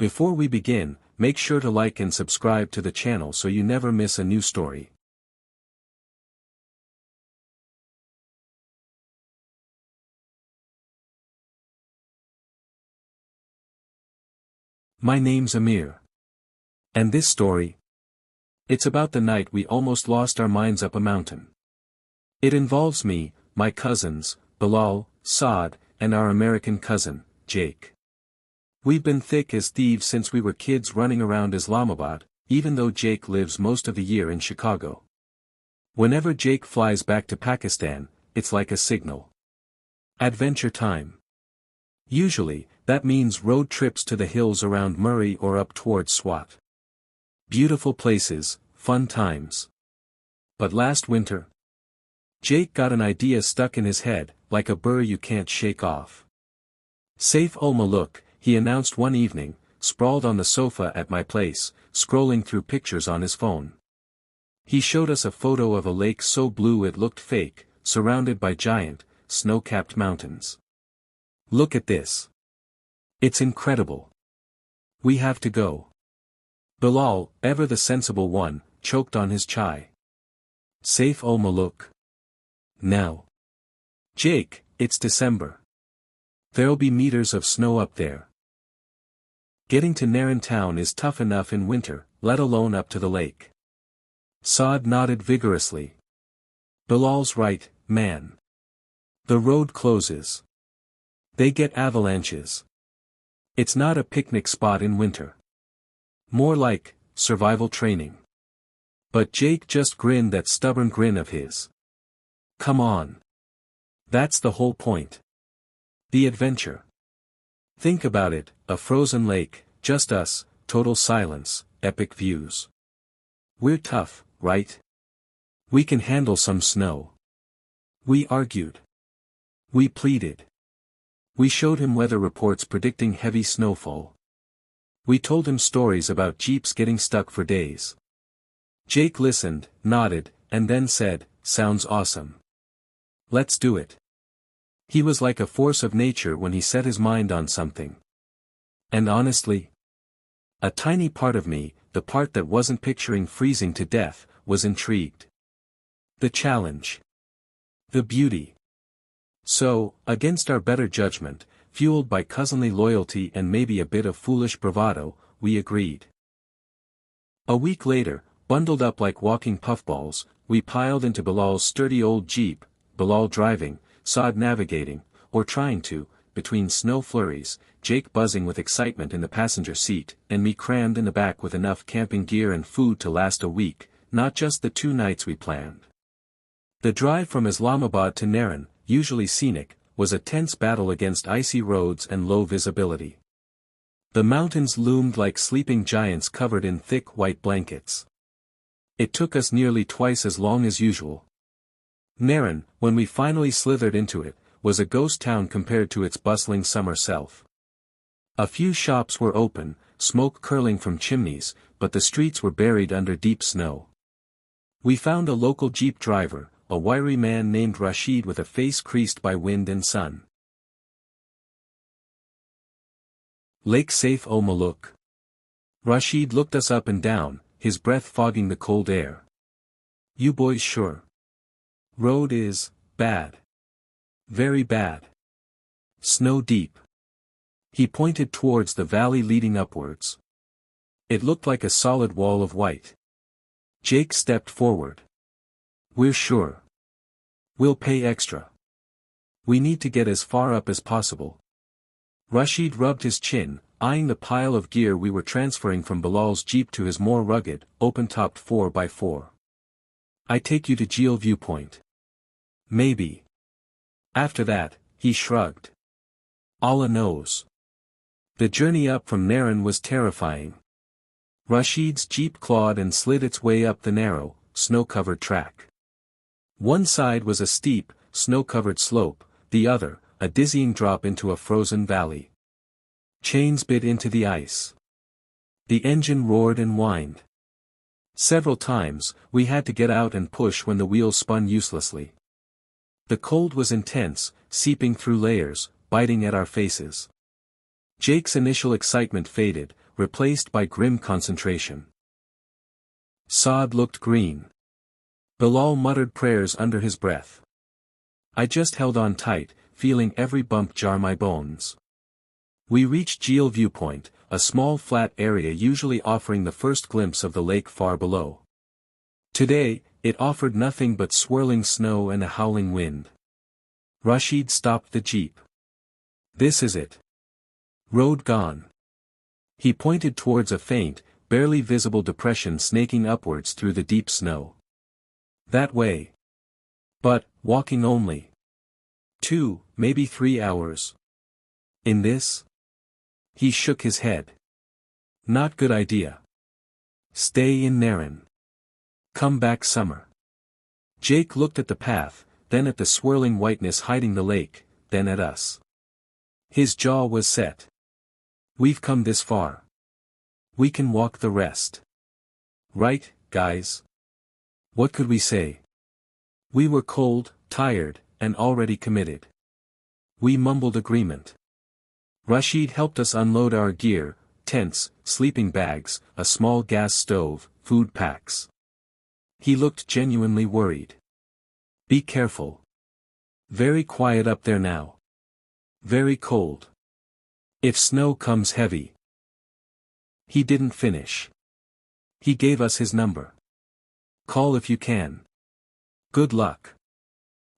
Before we begin, make sure to like and subscribe to the channel so you never miss a new story. My name's Amir. And this story? It's about the night we almost lost our minds up a mountain. It involves me, my cousins, Bilal, Saad, and our American cousin, Jake. We've been thick as thieves since we were kids running around Islamabad, even though Jake lives most of the year in Chicago. Whenever Jake flies back to Pakistan, it's like a signal. Adventure time. Usually, that means road trips to the hills around Murray or up towards Swat. Beautiful places, fun times. But last winter, Jake got an idea stuck in his head, like a burr you can't shake off. Saif Malooq, he announced one evening, sprawled on the sofa at my place, scrolling through pictures on his phone. He showed us a photo of a lake so blue it looked fake, surrounded by giant, snow-capped mountains. Look at this. It's incredible. We have to go. Bilal, ever the sensible one, choked on his chai. Saif Malooq. Now. Jake, it's December. There'll be meters of snow up there. Getting to Naran town is tough enough in winter, let alone up to the lake. Saad nodded vigorously. Bilal's right, man. The road closes. They get avalanches. It's not a picnic spot in winter. More like, survival training. But Jake just grinned that stubborn grin of his. Come on. That's the whole point. The adventure. Think about it, a frozen lake, just us, total silence, epic views. We're tough, right? We can handle some snow. We argued. We pleaded. We showed him weather reports predicting heavy snowfall. We told him stories about jeeps getting stuck for days. Jake listened, nodded, and then said, "Sounds awesome. Let's do it." He was like a force of nature when he set his mind on something. And honestly, a tiny part of me, the part that wasn't picturing freezing to death, was intrigued. The challenge. The beauty. So, against our better judgment, fueled by cousinly loyalty and maybe a bit of foolish bravado, we agreed. A week later, bundled up like walking puffballs, we piled into Bilal's sturdy old Jeep, Bilal driving, Saad navigating, or trying to, between snow flurries, Jake buzzing with excitement in the passenger seat, and me crammed in the back with enough camping gear and food to last a week, not just the 2 nights we planned. The drive from Islamabad to Naran, usually scenic, was a tense battle against icy roads and low visibility. The mountains loomed like sleeping giants covered in thick white blankets. It took us nearly twice as long as usual. Naran, when we finally slithered into it, was a ghost town compared to its bustling summer self. A few shops were open, smoke curling from chimneys, but the streets were buried under deep snow. We found a local Jeep driver, a wiry man named Rashid with a face creased by wind and sun. Lake Saif Malooq. Rashid looked us up and down, his breath fogging the cold air. You boys sure? Road is bad. Very bad. Snow deep. He pointed towards the valley leading upwards. It looked like a solid wall of white. Jake stepped forward. We're sure. We'll pay extra. We need to get as far up as possible. Rashid rubbed his chin, eyeing the pile of gear we were transferring from Bilal's Jeep to his more rugged, open-topped 4x4. I take you to Geel Viewpoint. Maybe. After that, he shrugged. Allah knows. The journey up from Naran was terrifying. Rashid's Jeep clawed and slid its way up the narrow, snow-covered track. One side was a steep, snow-covered slope, the other, a dizzying drop into a frozen valley. Chains bit into the ice. The engine roared and whined. Several times, we had to get out and push when the wheels spun uselessly. The cold was intense, seeping through layers, biting at our faces. Jake's initial excitement faded, replaced by grim concentration. Saad looked green. Bilal muttered prayers under his breath. I just held on tight, feeling every bump jar my bones. We reached Jeel Viewpoint, a small flat area usually offering the first glimpse of the lake far below. Today, it offered nothing but swirling snow and a howling wind. Rashid stopped the jeep. This is it. Road gone. He pointed towards a faint, barely visible depression snaking upwards through the deep snow. That way. But, walking only. 2, maybe 3 hours. In this? He shook his head. Not good idea. Stay in Naran. Come back summer. Jake looked at the path, then at the swirling whiteness hiding the lake, then at us. His jaw was set. We've come this far. We can walk the rest. Right, guys? What could we say? We were cold, tired, and already committed. We mumbled agreement. Rashid helped us unload our gear, tents, sleeping bags, a small gas stove, food packs. He looked genuinely worried. Be careful. Very quiet up there now. Very cold. If snow comes heavy. He didn't finish. He gave us his number. Call if you can. Good luck.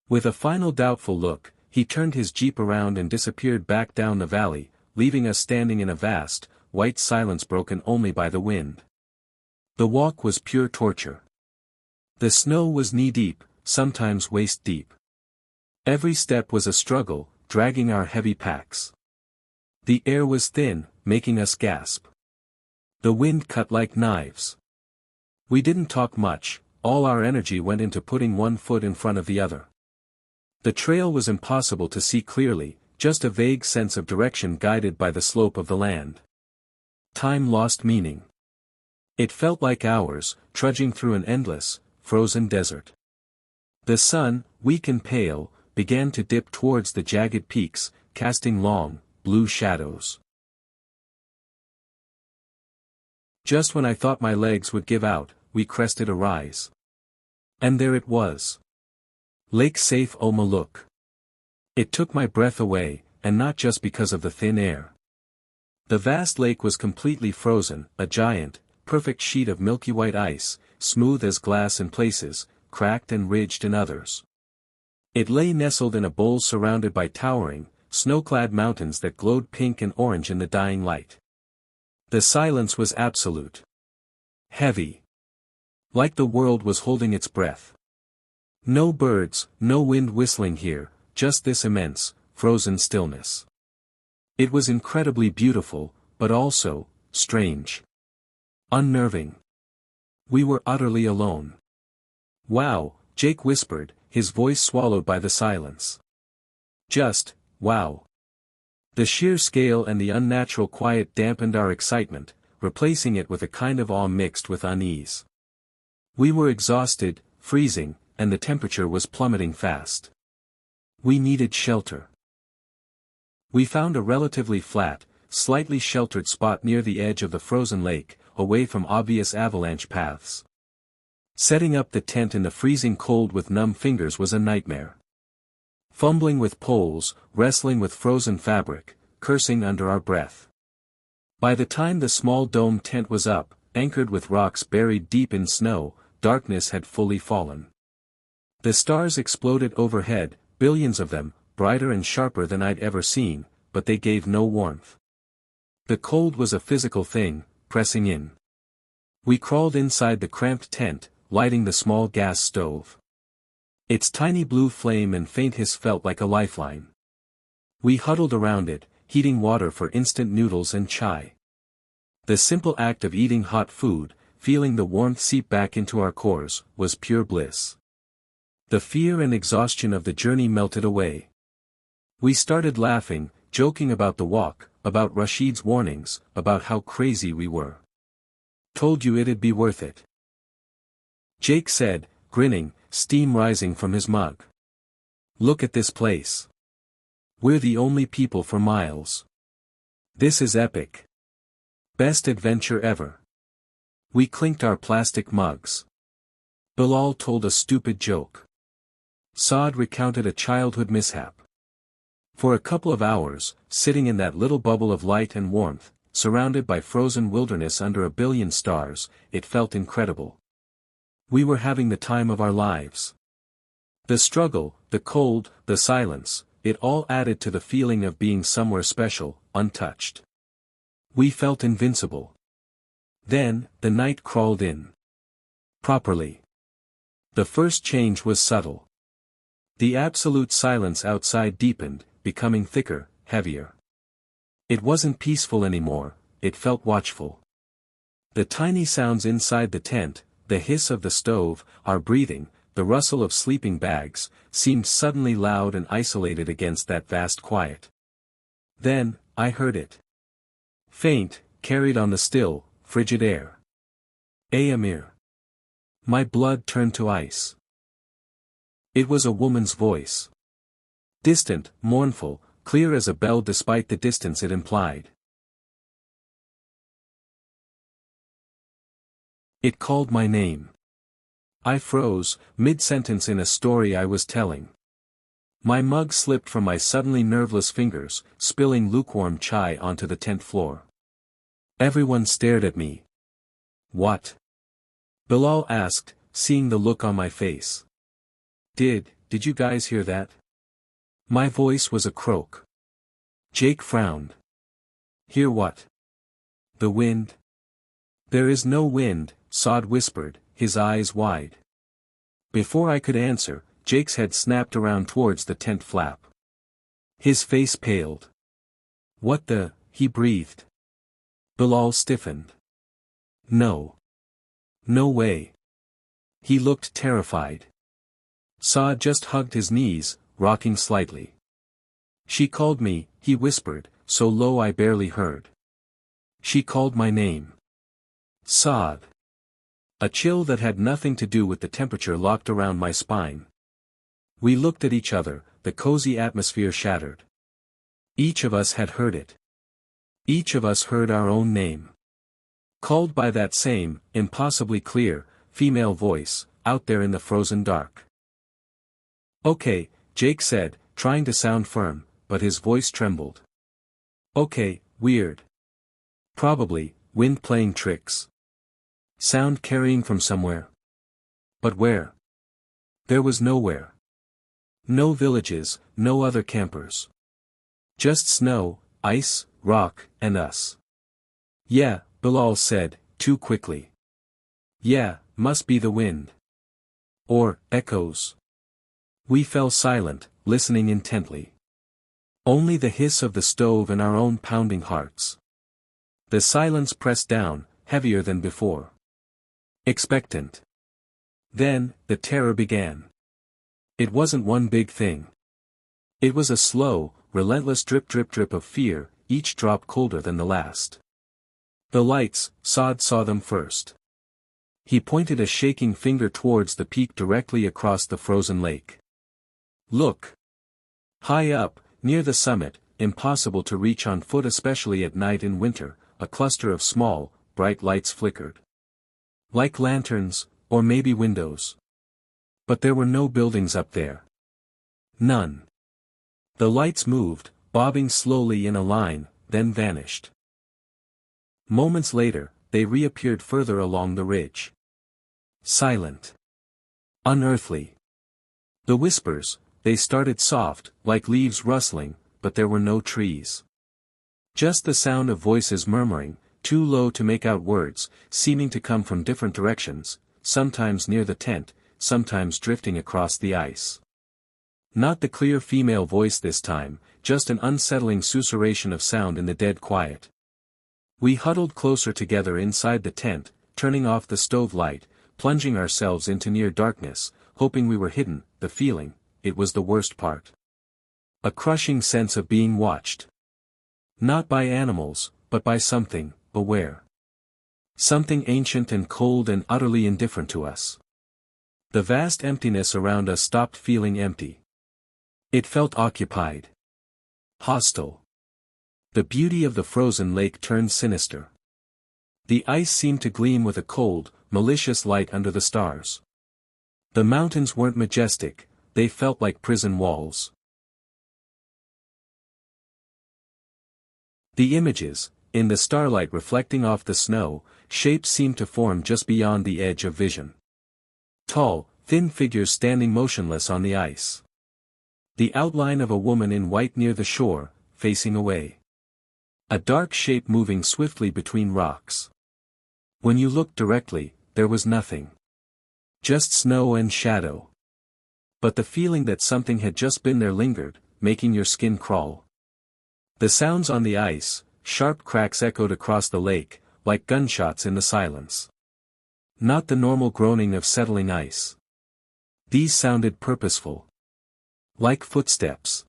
With a final doubtful look, he turned his jeep around and disappeared back down the valley, leaving us standing in a vast, white silence broken only by the wind. The walk was pure torture. The snow was knee-deep, sometimes waist-deep. Every step was a struggle, dragging our heavy packs. The air was thin, making us gasp. The wind cut like knives. We didn't talk much, all our energy went into putting one foot in front of the other. The trail was impossible to see clearly, just a vague sense of direction guided by the slope of the land. Time lost meaning. It felt like hours, trudging through an endless, frozen desert. The sun, weak and pale, began to dip towards the jagged peaks, casting long, blue shadows. Just when I thought my legs would give out, we crested a rise. And there it was. Lake Saif o Malooq. It took my breath away, and not just because of the thin air. The vast lake was completely frozen, a giant, perfect sheet of milky white ice, smooth as glass in places, cracked and ridged in others. It lay nestled in a bowl surrounded by towering, snow-clad mountains that glowed pink and orange in the dying light. The silence was absolute. Heavy. Like the world was holding its breath. No birds, no wind whistling here, just this immense, frozen stillness. It was incredibly beautiful, but also, strange. Unnerving. We were utterly alone. Wow, Jake whispered, his voice swallowed by the silence. Just, wow. The sheer scale and the unnatural quiet dampened our excitement, replacing it with a kind of awe mixed with unease. We were exhausted, freezing, and the temperature was plummeting fast. We needed shelter. We found a relatively flat, slightly sheltered spot near the edge of the frozen lake, away from obvious avalanche paths. Setting up the tent in the freezing cold with numb fingers was a nightmare. Fumbling with poles, wrestling with frozen fabric, cursing under our breath. By the time the small dome tent was up, anchored with rocks buried deep in snow, darkness had fully fallen. The stars exploded overhead, billions of them, brighter and sharper than I'd ever seen, but they gave no warmth. The cold was a physical thing, pressing in. We crawled inside the cramped tent, lighting the small gas stove. Its tiny blue flame and faint hiss felt like a lifeline. We huddled around it, heating water for instant noodles and chai. The simple act of eating hot food, feeling the warmth seep back into our cores, was pure bliss. The fear and exhaustion of the journey melted away. We started laughing, joking about the walk, about Rashid's warnings, about how crazy we were. Told you it'd be worth it. Jake said, grinning, steam rising from his mug. Look at this place. We're the only people for miles. This is epic. Best adventure ever. We clinked our plastic mugs. Bilal told a stupid joke. Saad recounted a childhood mishap. For a couple of hours, sitting in that little bubble of light and warmth, surrounded by frozen wilderness under a billion stars, it felt incredible. We were having the time of our lives. The struggle, the cold, the silence, it all added to the feeling of being somewhere special, untouched. We felt invincible. Then, the night crawled in. Properly. The first change was subtle. The absolute silence outside deepened, becoming thicker, heavier. It wasn't peaceful anymore, it felt watchful. The tiny sounds inside the tent, the hiss of the stove, our breathing, the rustle of sleeping bags, seemed suddenly loud and isolated against that vast quiet. Then, I heard it. Faint, carried on the still, frigid air. Amir. My blood turned to ice. It was a woman's voice. Distant, mournful, clear as a bell despite the distance it implied. It called my name. I froze, mid-sentence in a story I was telling. My mug slipped from my suddenly nerveless fingers, spilling lukewarm chai onto the tent floor. Everyone stared at me. What? Bilal asked, seeing the look on my face. Did you guys hear that? My voice was a croak. Jake frowned. Hear what? The wind? There is no wind, Saad whispered, his eyes wide. Before I could answer, Jake's head snapped around towards the tent flap. His face paled. What the, he breathed. Bilal stiffened. No. No way. He looked terrified. Saad just hugged his knees, rocking slightly. She called me, he whispered, so low I barely heard. She called my name. Saad. A chill that had nothing to do with the temperature locked around my spine. We looked at each other, the cozy atmosphere shattered. Each of us had heard it. Each of us heard our own name. Called by that same, impossibly clear, female voice, out there in the frozen dark. Okay, Jake said, trying to sound firm, but his voice trembled. Okay, weird. Probably, wind playing tricks. Sound carrying from somewhere. But where? There was nowhere. No villages, no other campers. Just snow, ice, rock, and us. Yeah, Bilal said, too quickly. Yeah, must be the wind. Or, echoes. We fell silent, listening intently. Only the hiss of the stove and our own pounding hearts. The silence pressed down, heavier than before. Expectant. Then, the terror began. It wasn't one big thing. It was a slow, relentless drip drip drip of fear, each drop colder than the last. The lights, Saad saw them first. He pointed a shaking finger towards the peak directly across the frozen lake. Look. High up, near the summit, impossible to reach on foot especially at night in winter, a cluster of small, bright lights flickered. Like lanterns, or maybe windows. But there were no buildings up there. None. The lights moved, bobbing slowly in a line, then vanished. Moments later, they reappeared further along the ridge. Silent. Unearthly. The whispers, they started soft, like leaves rustling, but there were no trees. Just the sound of voices murmuring, too low to make out words, seeming to come from different directions, sometimes near the tent, sometimes drifting across the ice. Not the clear female voice this time, just an unsettling susurration of sound in the dead quiet. We huddled closer together inside the tent, turning off the stove light, plunging ourselves into near darkness, hoping we were hidden. The feeling, it was the worst part. A crushing sense of being watched. Not by animals, but by something, aware. Something ancient and cold and utterly indifferent to us. The vast emptiness around us stopped feeling empty. It felt occupied. Hostile. The beauty of the frozen lake turned sinister. The ice seemed to gleam with a cold, malicious light under the stars. The mountains weren't majestic, they felt like prison walls. The images, in the starlight reflecting off the snow, shapes seemed to form just beyond the edge of vision. Tall, thin figures standing motionless on the ice. The outline of a woman in white near the shore, facing away. A dark shape moving swiftly between rocks. When you looked directly, there was nothing. Just snow and shadow. But the feeling that something had just been there lingered, making your skin crawl. The sounds on the ice, sharp cracks echoed across the lake, like gunshots in the silence. Not the normal groaning of settling ice. These sounded purposeful. Like footsteps.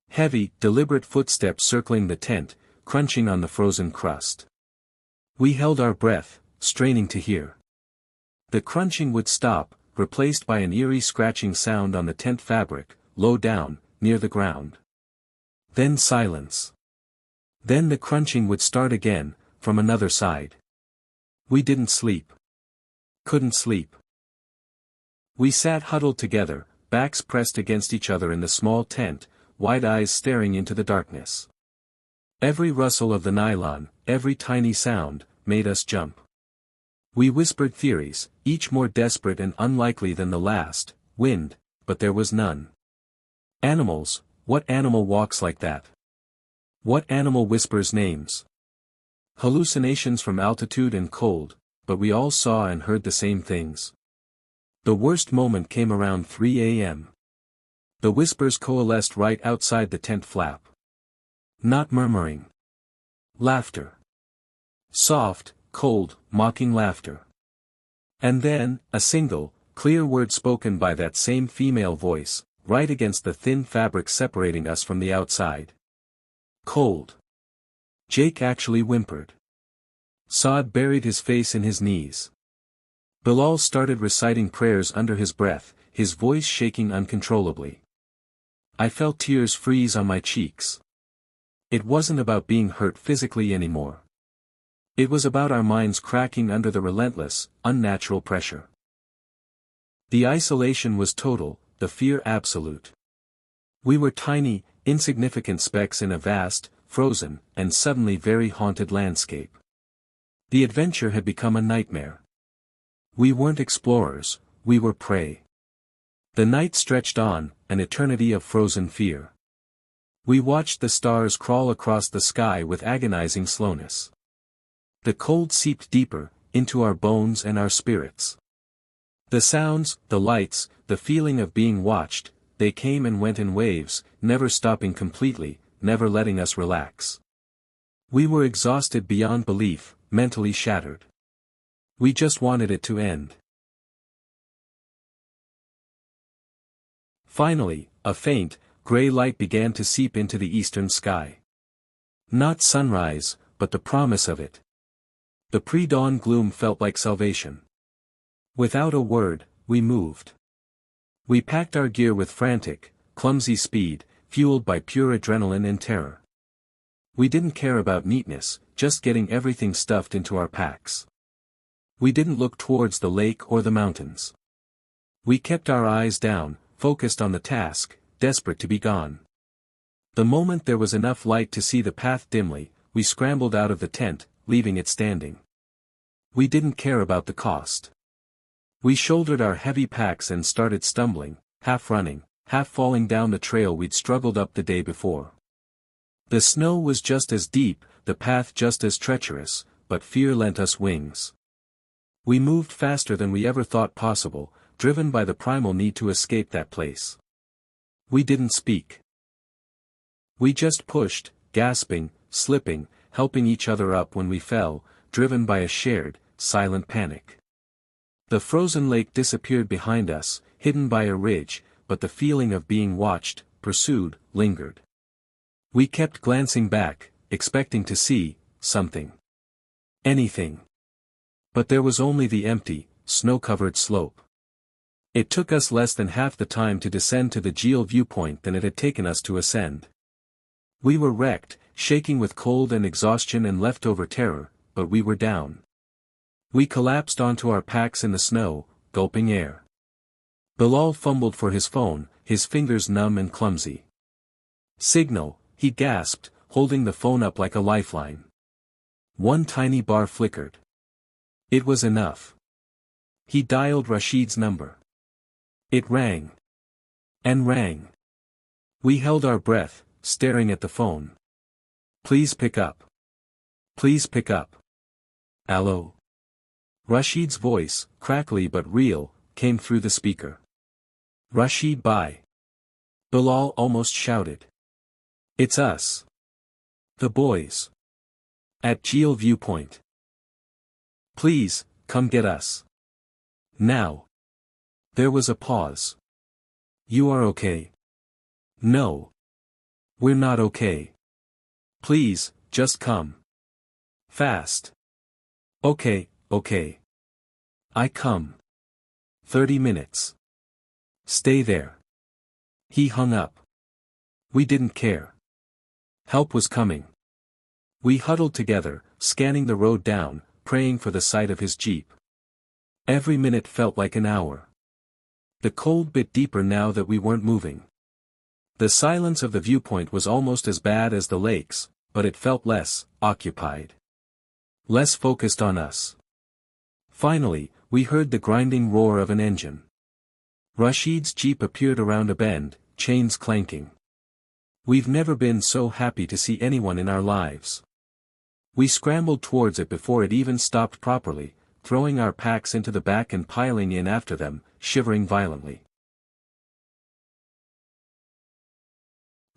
Heavy, deliberate footsteps circling the tent, crunching on the frozen crust. We held our breath, straining to hear. The crunching would stop, replaced by an eerie scratching sound on the tent fabric, low down, near the ground. Then silence. Then the crunching would start again, from another side. We didn't sleep. Couldn't sleep. We sat huddled together, backs pressed against each other in the small tent, wide eyes staring into the darkness. Every rustle of the nylon, every tiny sound, made us jump. We whispered theories, each more desperate and unlikely than the last. Wind, but there was none. Animals, what animal walks like that? What animal whispers names? Hallucinations from altitude and cold, but we all saw and heard the same things. The worst moment came around 3 a.m. The whispers coalesced right outside the tent flap. Not murmuring. Laughter. Soft, cold, mocking laughter. And then, a single, clear word spoken by that same female voice, right against the thin fabric separating us from the outside. Cold. Jake actually whimpered. Saad buried his face in his knees. Bilal started reciting prayers under his breath, his voice shaking uncontrollably. I felt tears freeze on my cheeks. It wasn't about being hurt physically anymore. It was about our minds cracking under the relentless, unnatural pressure. The isolation was total, the fear absolute. We were tiny, insignificant specks in a vast, frozen, and suddenly very haunted landscape. The adventure had become a nightmare. We weren't explorers, we were prey. The night stretched on, an eternity of frozen fear. We watched the stars crawl across the sky with agonizing slowness. The cold seeped deeper, into our bones and our spirits. The sounds, the lights, the feeling of being watched, they came and went in waves, never stopping completely, never letting us relax. We were exhausted beyond belief, mentally shattered. We just wanted it to end. Finally, a faint, gray light began to seep into the eastern sky. Not sunrise, but the promise of it. The pre-dawn gloom felt like salvation. Without a word, we moved. We packed our gear with frantic, clumsy speed, fueled by pure adrenaline and terror. We didn't care about neatness, just getting everything stuffed into our packs. We didn't look towards the lake or the mountains. We kept our eyes down, focused on the task, desperate to be gone. The moment there was enough light to see the path dimly, we scrambled out of the tent, leaving it standing. We didn't care about the cost. We shouldered our heavy packs and started stumbling, half running, half falling down the trail we'd struggled up the day before. The snow was just as deep, the path just as treacherous, but fear lent us wings. We moved faster than we ever thought possible, driven by the primal need to escape that place. We didn't speak. We just pushed, gasping, slipping, helping each other up when we fell, driven by a shared, silent panic. The frozen lake disappeared behind us, hidden by a ridge, but the feeling of being watched, pursued, lingered. We kept glancing back, expecting to see something. Anything. But there was only the empty, snow-covered slope. It took us less than half the time to descend to the geo viewpoint than it had taken us to ascend. We were wrecked, shaking with cold and exhaustion and leftover terror, but we were down. We collapsed onto our packs in the snow, gulping air. Bilal fumbled for his phone, his fingers numb and clumsy. "Signal," he gasped, holding the phone up like a lifeline. One tiny bar flickered. It was enough. He dialed Rashid's number. It rang. And rang. We held our breath, staring at the phone. "Please pick up. Please pick up." "Allo?" Rashid's voice, crackly but real, came through the speaker. "Rashid, bye." Bilal almost shouted. "It's us. The boys. At Geel Viewpoint. Please, come get us. Now." There was a pause. "You are okay?" "No. We're not okay. Please, just come. Fast." "Okay, okay. I come. 30 minutes. Stay there." He hung up. We didn't care. Help was coming. We huddled together, scanning the road down, praying for the sight of his jeep. Every minute felt like an hour. The cold bit deeper now that we weren't moving. The silence of the viewpoint was almost as bad as the lake's, but it felt less occupied. Less focused on us. Finally, we heard the grinding roar of an engine. Rashid's jeep appeared around a bend, chains clanking. We've never been so happy to see anyone in our lives. We scrambled towards it before it even stopped properly, throwing our packs into the back and piling in after them, shivering violently.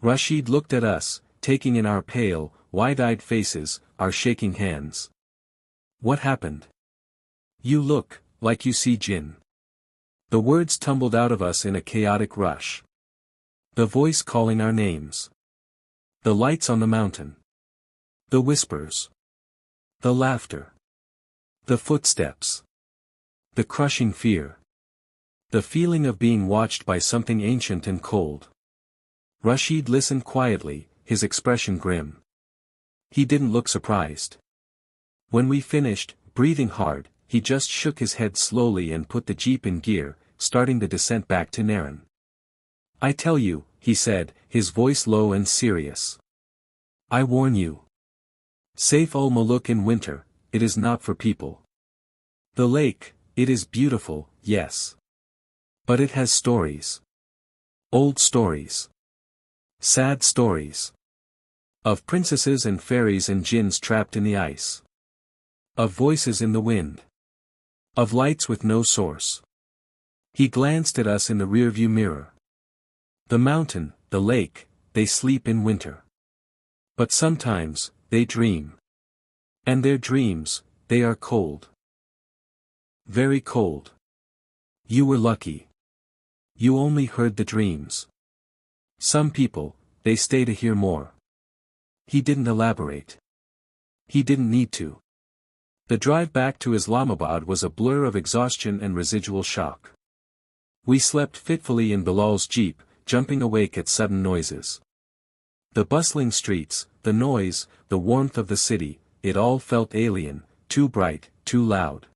Rashid looked at us, taking in our pale, wide-eyed faces, our shaking hands. "What happened? You look like you see jinn." The words tumbled out of us in a chaotic rush. The voice calling our names. The lights on the mountain. The whispers. The laughter. The footsteps. The crushing fear. The feeling of being watched by something ancient and cold. Rashid listened quietly, his expression grim. He didn't look surprised. When we finished, breathing hard, he just shook his head slowly and put the jeep in gear, starting the descent back to Naran. "I tell you," he said, his voice low and serious. "I warn you. Saif al-Malooq in winter, it is not for people. The lake, it is beautiful, yes. But it has stories. Old stories. Sad stories. Of princesses and fairies and jinns trapped in the ice. Of voices in the wind. Of lights with no source." He glanced at us in the rearview mirror. "The mountain, the lake, they sleep in winter. But sometimes, they dream. And their dreams, they are cold. Very cold. You were lucky. You only heard the dreams. Some people, they stay to hear more." He didn't elaborate. He didn't need to. The drive back to Islamabad was a blur of exhaustion and residual shock. We slept fitfully in Bilal's jeep, jumping awake at sudden noises. The bustling streets, the noise, the warmth of the city, it all felt alien, too bright, too loud.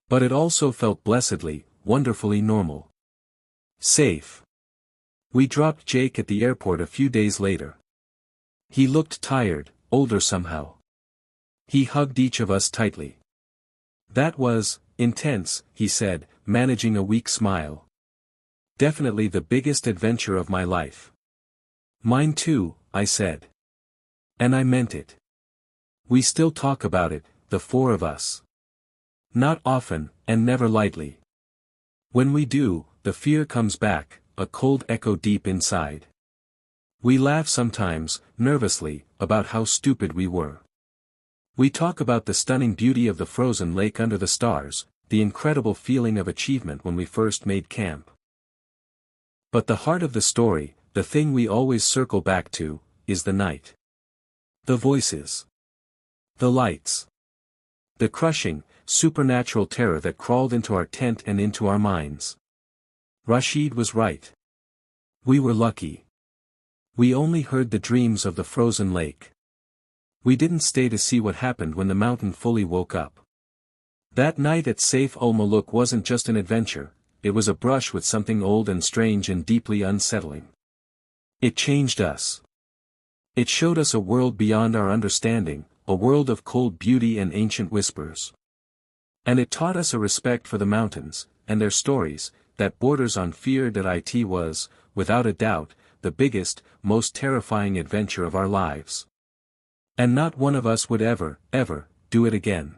But it also felt blessedly, wonderfully normal. Safe. We dropped Jake at the airport a few days later. He looked tired, older somehow. He hugged each of us tightly. "That was intense," he said, managing a weak smile. "Definitely the biggest adventure of my life." "Mine too," I said. And I meant it. We still talk about it, the four of us. Not often, and never lightly. When we do, the fear comes back, a cold echo deep inside. We laugh sometimes, nervously, about how stupid we were. We talk about the stunning beauty of the frozen lake under the stars, the incredible feeling of achievement when we first made camp. But the heart of the story, the thing we always circle back to, is the night. The voices. The lights. The crushing, supernatural terror that crawled into our tent and into our minds. Rashid was right. We were lucky. We only heard the dreams of the frozen lake. We didn't stay to see what happened when the mountain fully woke up. That night at Saif Malooq wasn't just an adventure, it was a brush with something old and strange and deeply unsettling. It changed us. It showed us a world beyond our understanding, a world of cold beauty and ancient whispers. And it taught us a respect for the mountains, and their stories, that borders on fear. That it was, without a doubt, the biggest, most terrifying adventure of our lives. And not one of us would ever, do it again.